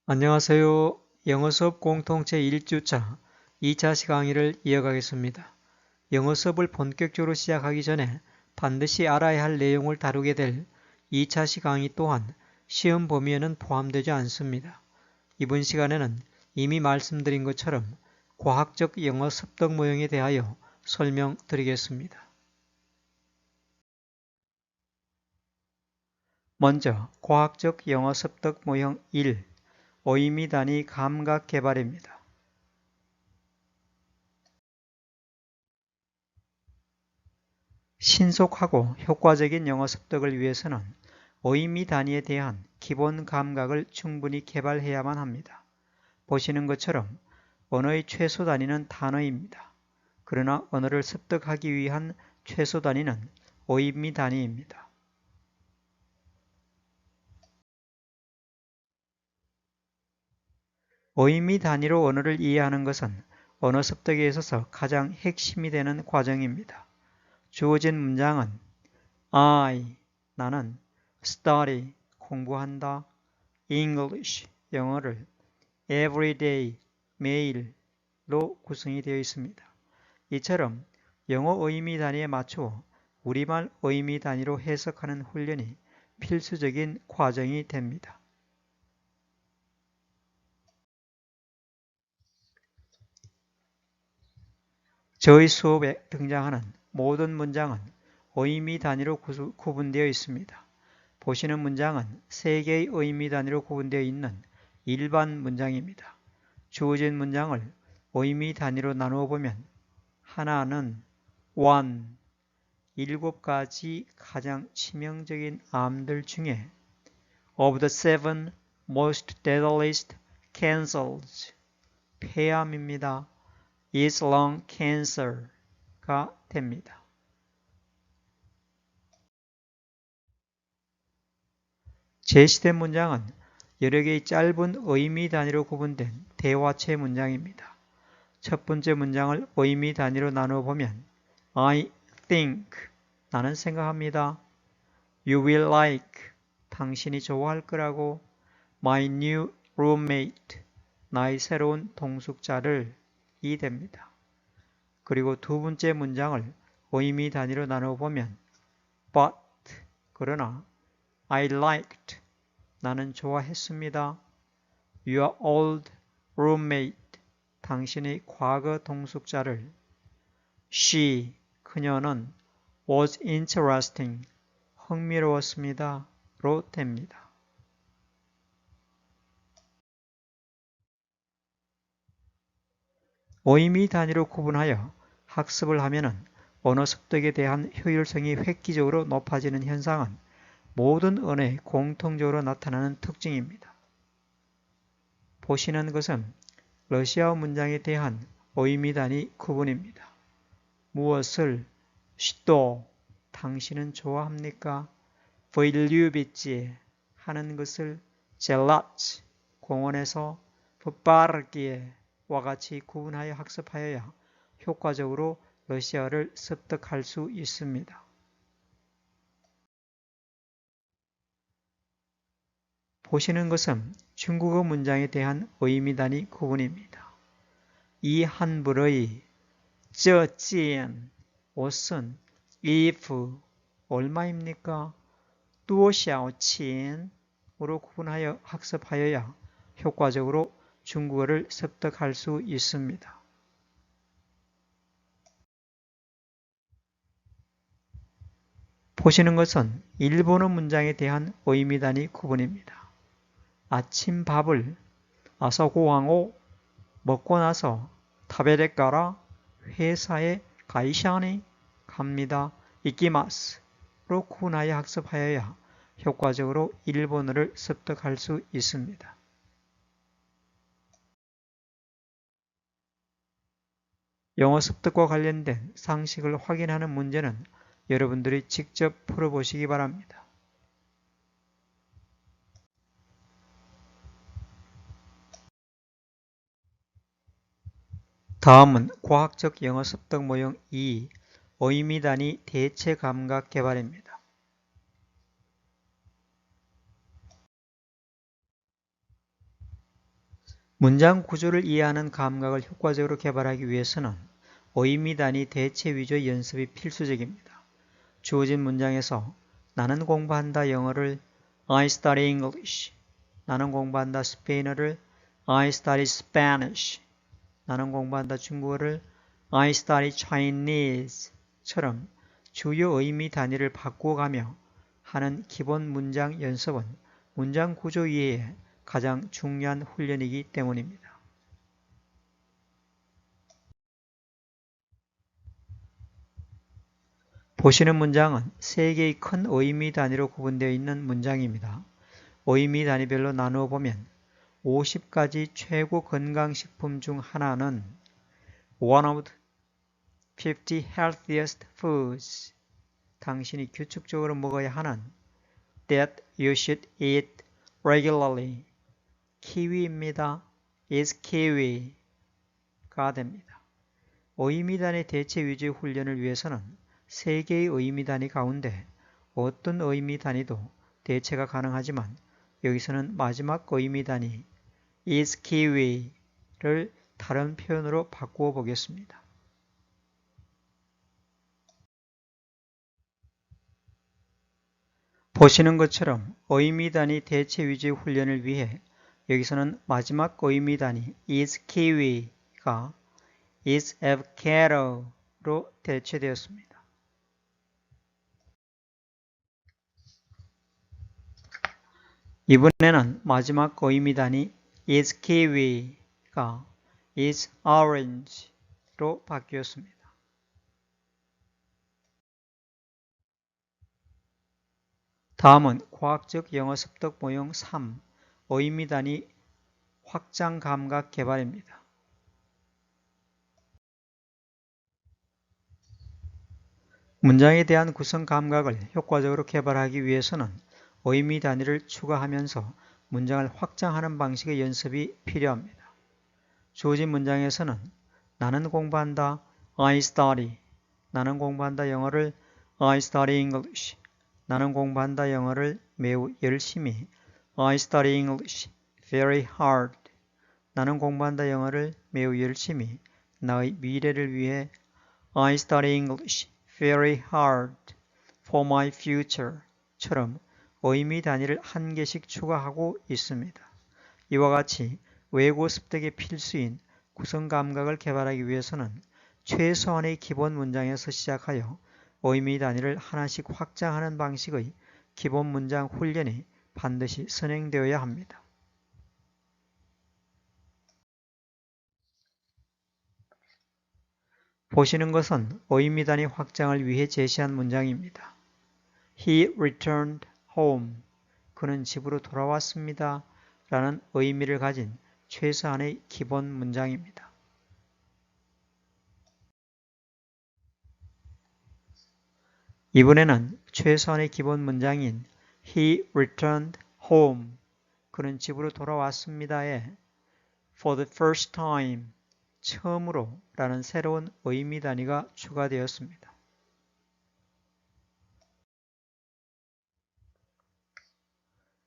안녕하세요. 영어 수업 공통체 1주차 2차 강의를 이어가겠습니다. 영어 수업을 본격적으로 시작하기 전에 반드시 알아야 할 내용을 다루게 될 2차 강의 또한 시험 범위에는 포함되지 않습니다. 이번 시간에는 이미 말씀드린 것처럼 과학적 영어 습득 모형에 대하여 설명드리겠습니다. 먼저 과학적 영어 습득 모형 1. 의미 단위 감각 개발입니다. 신속하고 효과적인 영어 습득을 위해서는 의미 단위에 대한 기본 감각을 충분히 개발해야만 합니다. 보시는 것처럼 언어의 최소 단위는 단어입니다. 그러나 언어를 습득하기 위한 최소 단위는 의미 단위입니다. 의미 단위로 언어를 이해하는 것은 언어 습득에 있어서 가장 핵심이 되는 과정입니다. 주어진 문장은 I, 나는 study, 공부한다, English, 영어를 every day, 매일로 구성이 되어 있습니다. 이처럼 영어 의미 단위에 맞추어 우리말 의미 단위로 해석하는 훈련이 필수적인 과정이 됩니다. 저희 수업에 등장하는 모든 문장은 의미 단위로 구분되어 있습니다. 보시는 문장은 3개의 의미 단위로 구분되어 있는 일반 문장입니다. 주어진 문장을 의미 단위로 나누어 보면 하나는 one, 7가지 가장 치명적인 암들 중에 of the 7 most deadliest cancers, 폐암입니다. is lung cancer가 됩니다. 제시된 문장은 여러 개의 짧은 의미 단위로 구분된 대화체 문장입니다. 첫 번째 문장을 의미 단위로 나누어 보면 I think, 나는 생각합니다. You will like, 당신이 좋아할 거라고. My new roommate, 나의 새로운 동숙자를 이 됩니다. 그리고 두 번째 문장을 의미 단위로 나누어 보면 but, 그러나 I liked, 나는 좋아했습니다. Your old roommate, 당신의 과거 동숙자를 she, 그녀는 was interesting, 흥미로웠습니다. 로 됩니다. 의미 단위로 구분하여 학습을 하면 언어 습득에 대한 효율성이 획기적으로 높아지는 현상은 모든 언어에 공통적으로 나타나는 특징입니다. 보시는 것은 러시아어 문장에 대한 의미 단위 구분입니다. 무엇을, что, 당신은 좋아합니까? Вы любите, 하는 것을 젤라츠, 공원에서 в парке, 와 같이 구분하여 학습하여야 효과적으로 러시아어를 습득할 수 있습니다. 보시는 것은 중국어 문장에 대한 의미 단위 구분입니다. 이 한불의 这件 옷은 if 얼마입니까? 多少钱 으로 구분하여 학습하여야 효과적으로 중국어를 습득할 수 있습니다. 보시는 것은 일본어 문장에 대한 의미 단위 구분입니다. 아침밥을 아사고항오 먹고 나서 타베레까라 회사에 가이샤니 갑니다. 이키마스로 구분하여 학습하여야 효과적으로 일본어를 습득할 수 있습니다. 영어 습득과 관련된 상식을 확인하는 문제는 여러분들이 직접 풀어보시기 바랍니다. 다음은 과학적 영어 습득 모형 2, 의미 단위 대체 감각 개발입니다. 문장 구조를 이해하는 감각을 효과적으로 개발하기 위해서는 의미 단위 대체 위주의 연습이 필수적입니다. 주어진 문장에서 나는 공부한다 영어를 I study English, 나는 공부한다 스페인어를 I study Spanish, 나는 공부한다 중국어를 I study Chinese 처럼 주요 의미 단위를 바꾸어가며 하는 기본 문장 연습은 문장 구조 이해에 가장 중요한 훈련이기 때문입니다. 보시는 문장은 3개의 큰 의미 단위로 구분되어 있는 문장입니다. 의미 단위별로 나누어 보면 50가지 최고 건강식품 중 하나는 One of the 50 healthiest foods, 당신이 규칙적으로 먹어야 하는 that you should eat regularly, 키위입니다. is kiwi가 됩니다. 의미 단위 대체 위주의 훈련을 위해서는 3개의 의미 단위 가운데 어떤 의미 단위도 대체가 가능하지만 여기서는 마지막 의미 단위 is kiwi를 다른 표현으로 바꾸어 보겠습니다. 보시는 것처럼 의미 단위 대체 위주의 훈련을 위해 여기서는 마지막 의미 단위 is kiwi가 is avocato로 대체되었습니다. 이번에는 마지막 의미 단위 is kiwi가 is orange로 바뀌었습니다. 다음은 과학적 영어 습득 모형 3, 의미 단위 확장 감각 개발입니다. 문장에 대한 구성 감각을 효과적으로 개발하기 위해서는 의미 단위를 추가하면서 문장을 확장하는 방식의 연습이 필요합니다. 주어진 문장에서는 나는 공부한다 I study, 나는 공부한다 영어를 I study English, 나는 공부한다 영어를 매우 열심히 I study English very hard, 나는 공부한다 영어를 매우 열심히 나의 미래를 위해 I study English very hard for my future처럼 의미 단위를 한 개씩 추가하고 있습니다. 이와 같이 외국어 습득의 필수인 구성 감각을 개발하기 위해서는 최소한의 기본 문장에서 시작하여 의미 단위를 하나씩 확장하는 방식의 기본 문장 훈련이 반드시 선행되어야 합니다. 보시는 것은 의미 단위 확장을 위해 제시한 문장입니다. He returned home. 그는 집으로 돌아왔습니다. 라는 의미를 가진 최소한의 기본 문장입니다. 이번에는 최소한의 기본 문장인 He returned home. 그는 집으로 돌아왔습니다에 For the first time. 처음으로 라는 새로운 의미 단위가 추가되었습니다.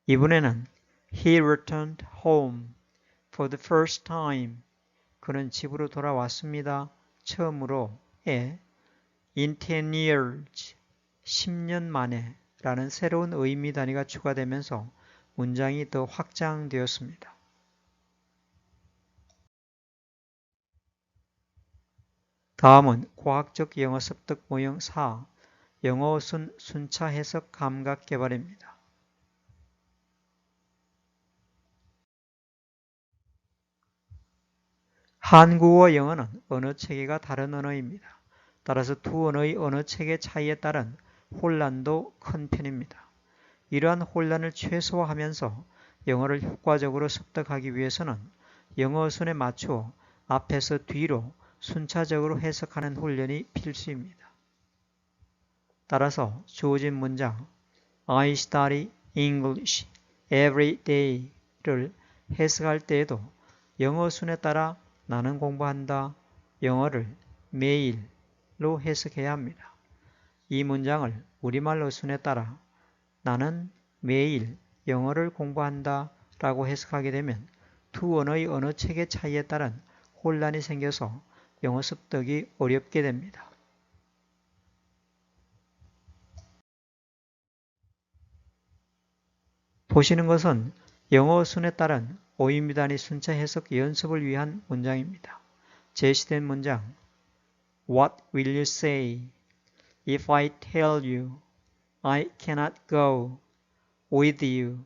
이번에는 He returned home for the first time. 그는 집으로 돌아왔습니다. 처음으로에 in 10 years, 10년 만에 라는 새로운 의미 단위가 추가되면서 문장이 더 확장되었습니다. 다음은 과학적 영어 습득 모형 4, 영어 순차 해석 감각 개발입니다. 한국어와 영어는 언어 체계가 다른 언어입니다. 따라서 두 언어의 언어 체계 차이에 따른 혼란도 큰 편입니다. 이러한 혼란을 최소화하면서 영어를 효과적으로 습득하기 위해서는 영어순에 맞추어 앞에서 뒤로 순차적으로 해석하는 훈련이 필수입니다. 따라서 주어진 문장 I study English every day를 해석할 때에도 영어순에 따라 나는 공부한다 영어를 매일로 해석해야 합니다. 이 문장을 우리말로 순에 따라 나는 매일 영어를 공부한다 라고 해석하게 되면 두 언어의 언어 체계 차이에 따른 혼란이 생겨서 영어 습득이 어렵게 됩니다. 보시는 것은 영어 순에 따른 어휘 단위 순차 해석 연습을 위한 문장입니다. 제시된 문장 What will you say if I tell you I cannot go with you?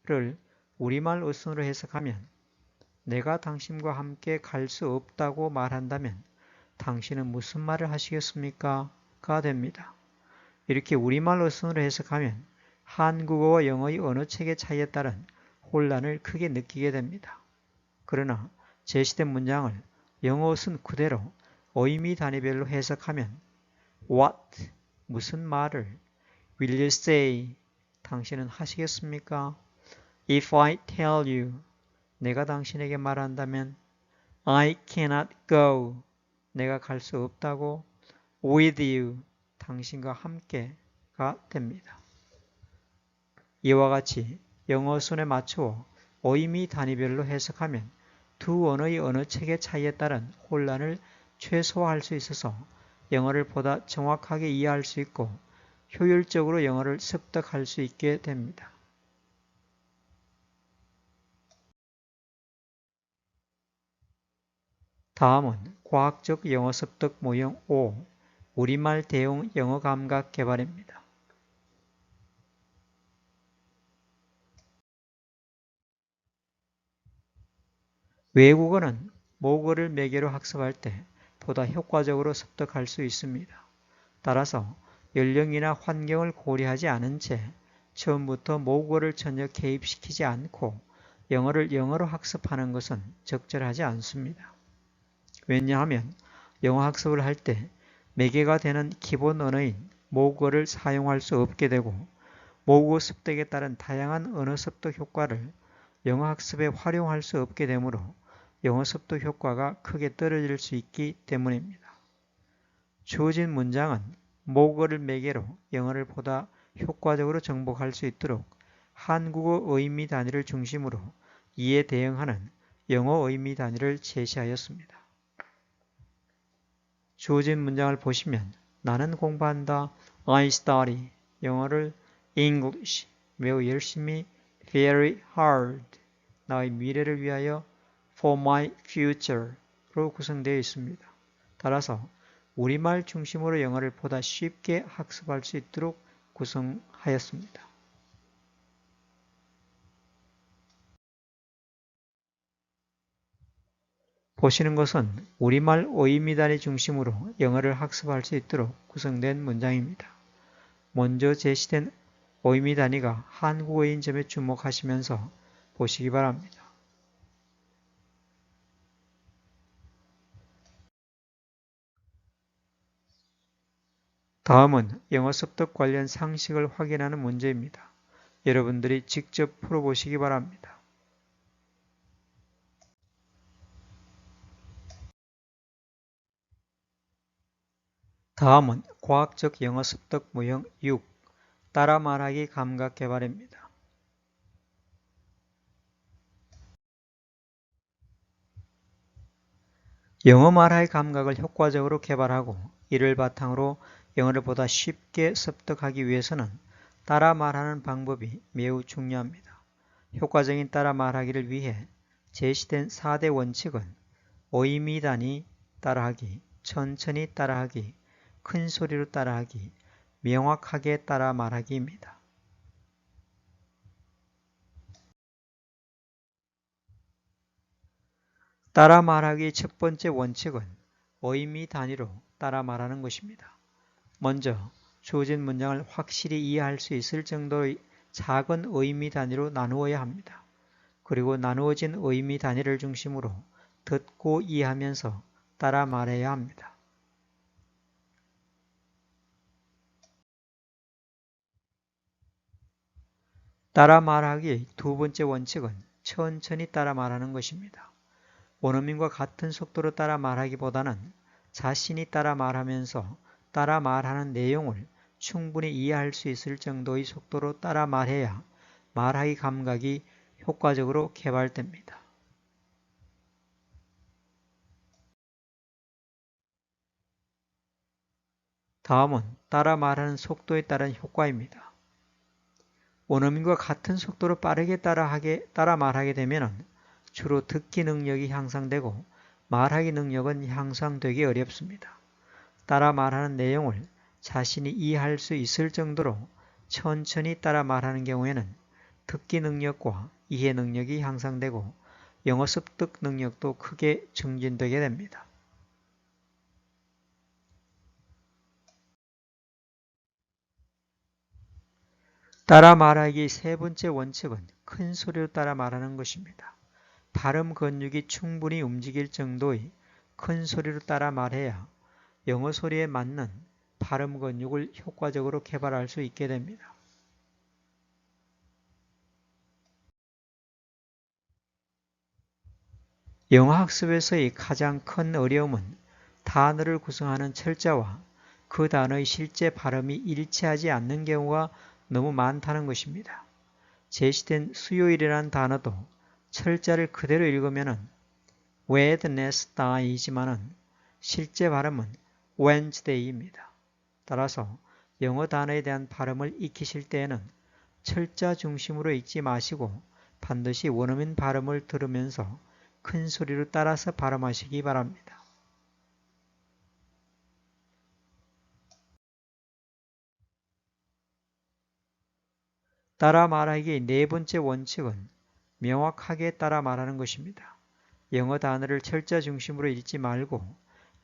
를 우리말 어순으로 해석하면 내가 당신과 함께 갈 수 없다고 말한다면 당신은 무슨 말을 하시겠습니까? 가 됩니다. 이렇게 우리말 어순으로 해석하면 한국어와 영어의 언어 체계 차이에 따른 혼란을 크게 느끼게 됩니다. 그러나 제시된 문장을 영어 어순 그대로 어휘 단위별로 해석하면 What? 무슨 말을? Will you say? 당신은 하시겠습니까? If I tell you, 내가 당신에게 말한다면 I cannot go, 내가 갈 수 없다고 with you, 당신과 함께가 됩니다. 이와 같이 영어 순에 맞추어 어휘 단위별로 해석하면 두 언어의 언어 체계 차이에 따른 혼란을 최소화할 수 있어서 영어를 보다 정확하게 이해할 수 있고 효율적으로 영어를 습득할 수 있게 됩니다. 다음은 과학적 영어 습득 모형 5. 우리말 대용 영어 감각 개발입니다. 외국어는 모국어를 매개로 학습할 때 보다 효과적으로 습득할 수 있습니다. 따라서 연령이나 환경을 고려하지 않은 채 처음부터 모국어를 전혀 개입시키지 않고 영어를 영어로 학습하는 것은 적절하지 않습니다. 왜냐하면 영어 학습을 할 때 매개가 되는 기본 언어인 모국어를 사용할 수 없게 되고 모국어 습득에 따른 다양한 언어 습득 효과를 영어 학습에 활용할 수 없게 되므로 영어 습득 효과가 크게 떨어질 수 있기 때문입니다. 주어진 문장은 모국어를 매개로 영어를 보다 효과적으로 정복할 수 있도록 한국어 어휘 단위를 중심으로 이에 대응하는 영어 어휘 단위를 제시하였습니다. 주어진 문장을 보시면 나는 공부한다. I study. 영어를 English. 매우 열심히 very hard. 나의 미래를 위하여 for my future로 구성되어 있습니다. 따라서 우리말 중심으로 영어를 보다 쉽게 학습할 수 있도록 구성하였습니다. 보시는 것은 우리말 어휘 단위 중심으로 영어를 학습할 수 있도록 구성된 문장입니다. 먼저 제시된 어휘 단위가 한국어인 점에 주목하시면서 보시기 바랍니다. 다음은 영어 습득 관련 상식을 확인하는 문제입니다. 여러분들이 직접 풀어보시기 바랍니다. 다음은 과학적 영어 습득 모형 6. 따라 말하기 감각 개발입니다. 영어 말하기 감각을 효과적으로 개발하고 이를 바탕으로 영어를 보다 쉽게 습득하기 위해서는 따라 말하는 방법이 매우 중요합니다. 효과적인 따라 말하기를 위해 제시된 4대 원칙은 어휘 단위 따라하기, 천천히 따라하기, 큰 소리로 따라하기, 명확하게 따라 말하기입니다. 따라 말하기 첫 번째 원칙은 어휘 단위로 따라 말하는 것입니다. 먼저 주어진 문장을 확실히 이해할 수 있을 정도의 작은 어휘 단위로 나누어야 합니다. 그리고 나누어진 어휘 단위를 중심으로 듣고 이해하면서 따라 말해야 합니다. 따라 말하기의 두 번째 원칙은 천천히 따라 말하는 것입니다. 원어민과 같은 속도로 따라 말하기보다는 자신이 따라 말하면서 따라 말하는 내용을 충분히 이해할 수 있을 정도의 속도로 따라 말해야 말하기 감각이 효과적으로 개발됩니다. 다음은 따라 말하는 속도에 따른 효과입니다. 원어민과 같은 속도로 빠르게 따라 말하게 되면 주로 듣기 능력이 향상되고 말하기 능력은 향상되기 어렵습니다. 따라 말하는 내용을 자신이 이해할 수 있을 정도로 천천히 따라 말하는 경우에는 듣기 능력과 이해 능력이 향상되고 영어 습득 능력도 크게 증진되게 됩니다. 따라 말하기의 세 번째 원칙은 큰 소리로 따라 말하는 것입니다. 발음 근육이 충분히 움직일 정도의 큰 소리로 따라 말해야 영어 소리에 맞는 발음 근육을 효과적으로 개발할 수 있게 됩니다. 영어 학습에서의 가장 큰 어려움은 단어를 구성하는 철자와 그 단어의 실제 발음이 일치하지 않는 경우가 너무 많다는 것입니다. 제시된 수요일이라는 단어도 철자를 그대로 읽으면 Wednesday이지만은 실제 발음은 Wednesday입니다. 따라서 영어 단어에 대한 발음을 익히실 때에는 철자 중심으로 읽지 마시고 반드시 원어민 발음을 들으면서 큰 소리로 따라서 발음하시기 바랍니다. 따라 말하기의 네 번째 원칙은 명확하게 따라 말하는 것입니다. 영어 단어를 철자 중심으로 읽지 말고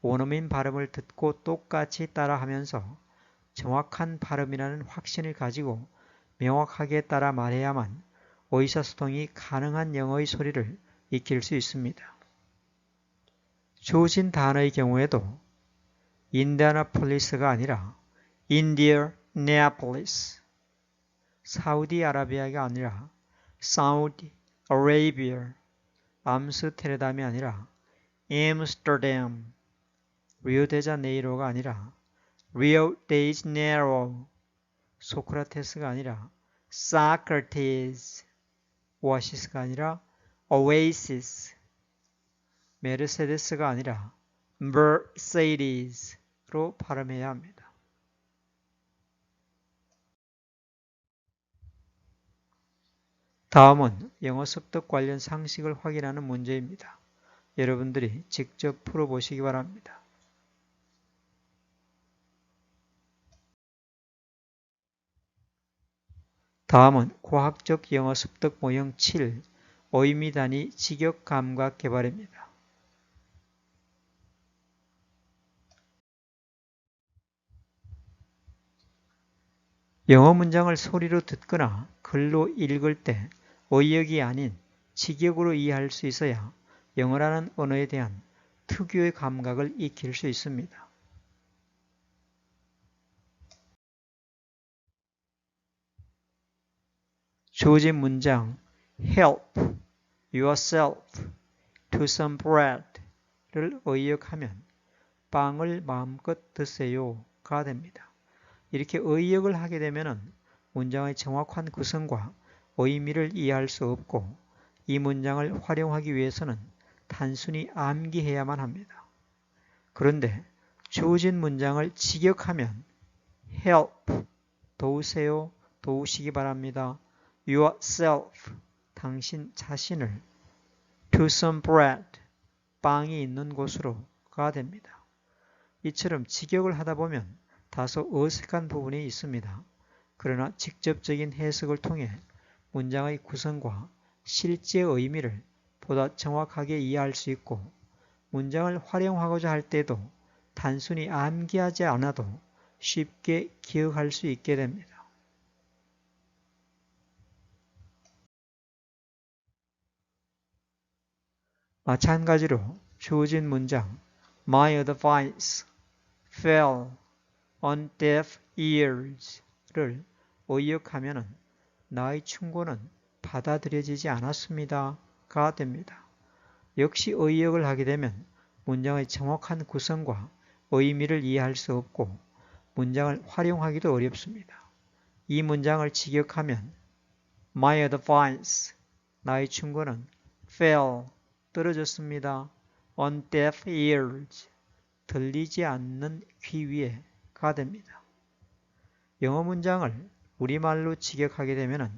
원어민 발음을 듣고 똑같이 따라하면서 정확한 발음이라는 확신을 가지고 명확하게 따라 말해야만 의사소통이 가능한 영어의 소리를 익힐 수 있습니다. 주어진 단어의 경우에도 인디애나폴리스가 아니라 인디애나폴리스, 사우디아라비아가 아니라 사우디아라비아, 암스테르담이 아니라 엠스터담, 리오데자네이로가 아니라 리오데자네이로, 소크라테스가 아니라 사크라테스, 오아시스가 아니라 오에이시스, 메르세데스가 아니라 머세디스로 발음해야 합니다. 다음은 영어 습득 관련 상식을 확인하는 문제입니다. 여러분들이 직접 풀어보시기 바랍니다. 다음은 과학적 영어 습득 모형 7, 의미 단위 직역 감각 개발입니다. 영어 문장을 소리로 듣거나 글로 읽을 때 의역이 아닌 직역으로 이해할 수 있어야 영어라는 언어에 대한 특유의 감각을 익힐 수 있습니다. 주어진 문장 Help yourself to some bread를 의역하면 빵을 마음껏 드세요가 됩니다. 이렇게 의역을 하게 되면 문장의 정확한 구성과 의미를 이해할 수 없고 이 문장을 활용하기 위해서는 단순히 암기해야만 합니다. 그런데 주어진 문장을 직역하면 help, 도우세요, 도우시기 바랍니다. yourself, 당신 자신을 to some bread, 빵이 있는 곳으로가 됩니다. 이처럼 직역을 하다 보면 다소 어색한 부분이 있습니다. 그러나 직접적인 해석을 통해 문장의 구성과 실제 의미를 보다 정확하게 이해할 수 있고 문장을 활용하고자 할 때도 단순히 암기하지 않아도 쉽게 기억할 수 있게 됩니다. 마찬가지로 주어진 문장 My advice fell on deaf ears를 의역하면 나의 충고는 받아들여지지 않았습니다가 됩니다. 역시 의역을 하게 되면 문장의 정확한 구성과 의미를 이해할 수 없고 문장을 활용하기도 어렵습니다. 이 문장을 직역하면 My advice, 나의 충고는 fell, 떨어졌습니다. On deaf ears, 들리지 않는 귀 위에가 됩니다. 영어 문장을 우리말로 직역하게 되면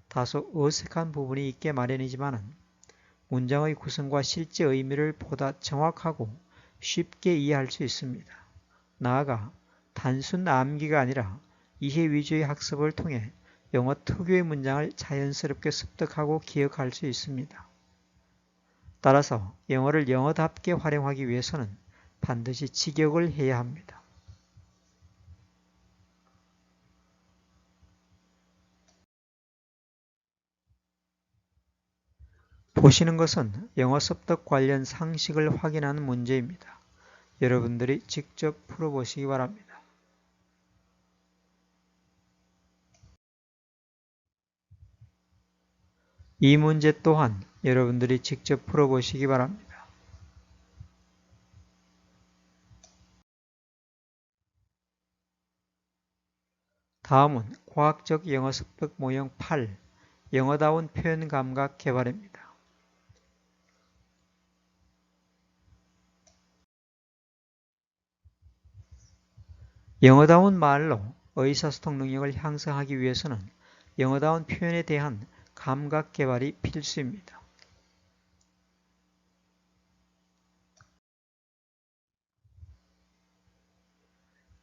다소 어색한 부분이 있게 마련이지만 문장의 구성과 실제 의미를 보다 정확하고 쉽게 이해할 수 있습니다. 나아가 단순 암기가 아니라 이해 위주의 학습을 통해 영어 특유의 문장을 자연스럽게 습득하고 기억할 수 있습니다. 따라서 영어를 영어답게 활용하기 위해서는 반드시 직역을 해야 합니다. 보시는 것은 영어 습득 관련 상식을 확인하는 문제입니다. 여러분들이 직접 풀어보시기 바랍니다. 이 문제 또한 여러분들이 직접 풀어보시기 바랍니다. 다음은 과학적 영어 습득 모형 8, 영어다운 표현 감각 개발입니다. 영어다운 말로 의사소통 능력을 향상하기 위해서는 영어다운 표현에 대한 감각 개발이 필수입니다.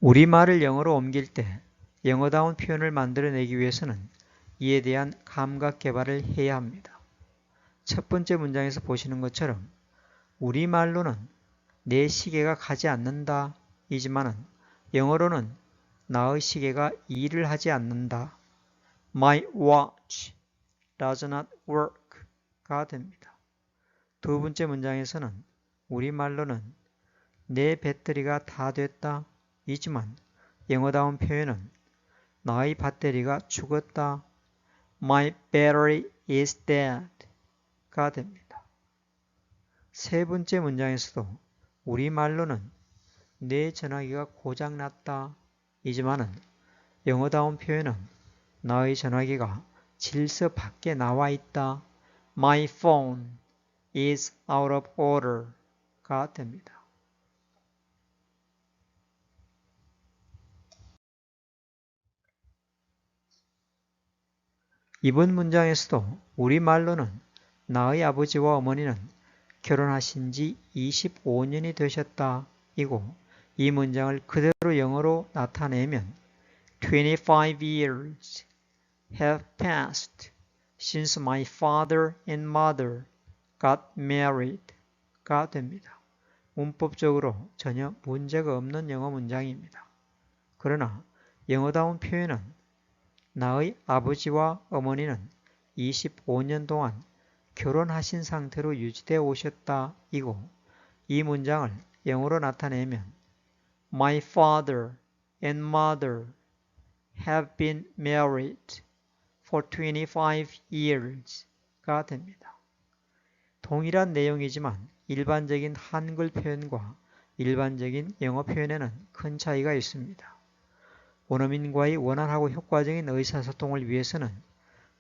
우리말을 영어로 옮길 때 영어다운 표현을 만들어내기 위해서는 이에 대한 감각 개발을 해야 합니다. 첫 번째 문장에서 보시는 것처럼 우리말로는 내 시계가 가지 않는다 이지만은 영어로는 나의 시계가 일을 하지 않는다. My watch does not work가 됩니다. 두 번째 문장에서는 우리말로는 내 배터리가 다 됐다 이지만 영어다운 표현은 나의 배터리가 죽었다. My battery is dead가 됩니다. 세 번째 문장에서도 우리말로는 내 전화기가 고장났다 이지만은 영어다운 표현은 나의 전화기가 질서 밖에 나와 있다. My phone is out of order가 됩니다. 이번 문장에서도 우리말로는 나의 아버지와 어머니는 결혼하신 지 25년이 되셨다 이고 이 문장을 그대로 영어로 나타내면 25 years have passed since my father and mother got married가 됩니다. 문법적으로 전혀 문제가 없는 영어 문장입니다. 그러나 영어다운 표현은 나의 아버지와 어머니는 25년 동안 결혼하신 상태로 유지되어 오셨다 이고 이 문장을 영어로 나타내면 My father and mother have been married for 25 years가 됩니다. 동일한 내용이지만 일반적인 한글 표현과 일반적인 영어 표현에는 큰 차이가 있습니다. 원어민과의 원활하고 효과적인 의사소통을 위해서는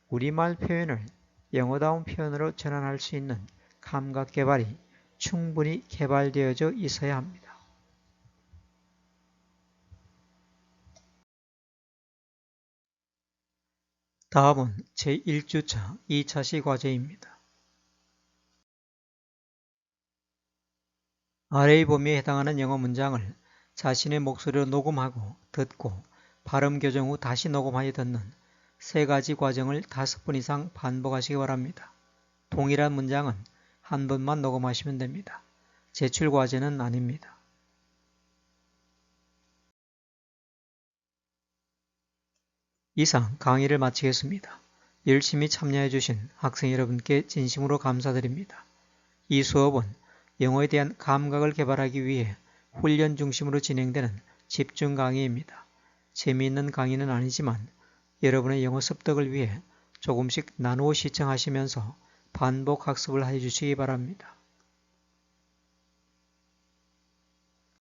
우리말 표현을 영어다운 표현으로 전환할 수 있는 감각 개발이 충분히 개발되어져 있어야 합니다. 다음은 제1주차 2차시 과제입니다. 아래의 범위에 해당하는 영어 문장을 자신의 목소리로 녹음하고 듣고 발음 교정 후 다시 녹음하여 듣는 세 가지 과정을 5번 이상 반복하시기 바랍니다. 동일한 문장은 한 번만 녹음하시면 됩니다. 제출 과제는 아닙니다. 이상 강의를 마치겠습니다. 열심히 참여해 주신 학생 여러분께 진심으로 감사드립니다. 이 수업은 영어에 대한 감각을 개발하기 위해 훈련 중심으로 진행되는 집중 강의입니다. 재미있는 강의는 아니지만 여러분의 영어 습득을 위해 조금씩 나누어 시청하시면서 반복 학습을 해주시기 바랍니다.